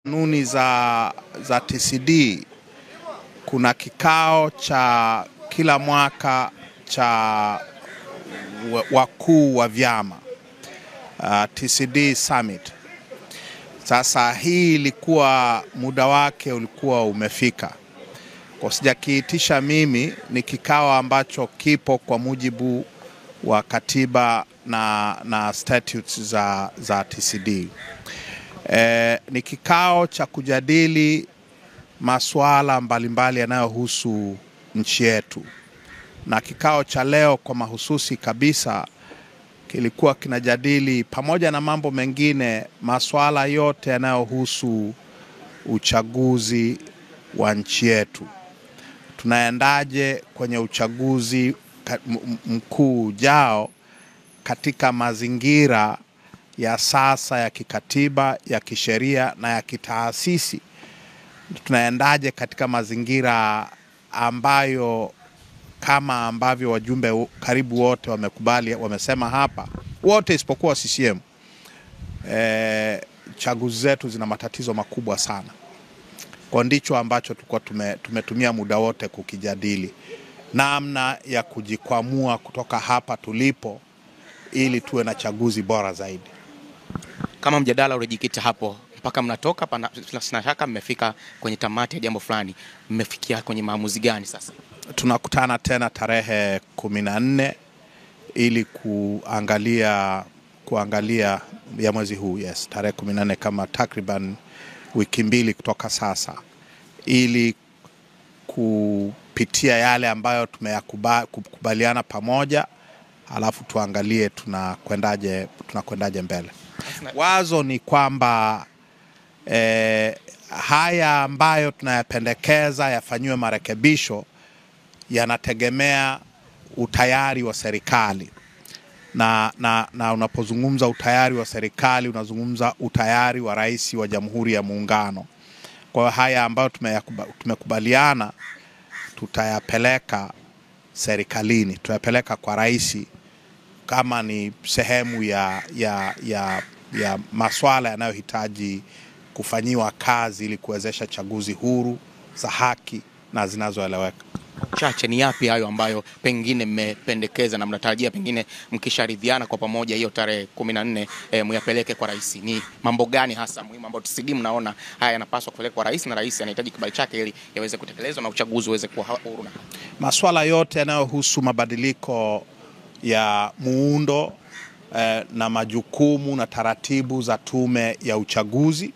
Kanuni za TCD, kuna kikao cha kila mwaka cha wakuu wa vyama, TCD Summit. Sasa hii ilikuwa muda wake ulikuwa umefika. Kwa sijakiitisha mimi, ni kikao ambacho kipo kwa mujibu wa katiba na statutes za TCD. Ni kikao cha kujadili masuala mbalimbali yanayohusu nchi yetu. Na kikao cha leo kwa mahususi kabisa kilikuwa kinajadili, pamoja na mambo mengine, masuala yote yanayohusu uchaguzi wa nchi yetu. Tunaendaje kwenye uchaguzi mkuu ujao katika mazingira ya sasa ya kikatiba, ya kisheria na ya kitaasisi. Tunaendaje katika mazingira ambayo, kama ambavyo wajumbe karibu wote wamekubali, wamesema hapa, wote isipokuwa CCM, chaguzi zetu zina matatizo makubwa sana. Kwa ndicho ambacho tulikuwa tumetumia muda wote kukijadili, namna ya kujikwamua kutoka hapa tulipo ili tuwe na chaguzi bora zaidi. Kama mjadala ulijikita hapo mpaka mnatoka sina shaka mmefika kwenye tamati ya jambo fulani, mmefikia kwenye maamuzi gani sasa? Tunakutana tena tarehe 14 ili kuangalia ya mwezi huu, yes, tarehe 14, kama takriban wiki mbili kutoka sasa, ili kupitia yale ambayo tumekubaliana pamoja, alafu tuangalie tunakwendaje mbele. Wazo ni kwamba haya ambayo tunayapendekeza yafanyiwe marekebisho yanategemea utayari wa serikali. Na unapozungumza utayari wa serikali, unazungumza utayari wa Rais wa Jamhuri ya Muungano. Kwa hiyo haya ambayo tumekubaliana tutayapeleka serikalini, tutayapeleka kwa rais kama ni sehemu ya masuala yanayohitaji kufanyiwa kazi ili kuwezesha chaguzi huru, za haki na zinazoeleweka. Chache ni yapi hayo ambayo pengine mmependekeza na mnatarajia pengine mkisharidhiana kwa pamoja hiyo tarehe 14 muyapeleke kwa rais? Ni mambo gani hasa muhimu ambayo TCD mnaona haya yanapaswa kupelekwa kwa rais na rais anahitaji kibali chake ili yaweze kutekelezwa na uchaguzi uweze kuwa huru? Masuala yote yanayohusu mabadiliko ya muundo na majukumu na taratibu za tume ya uchaguzi,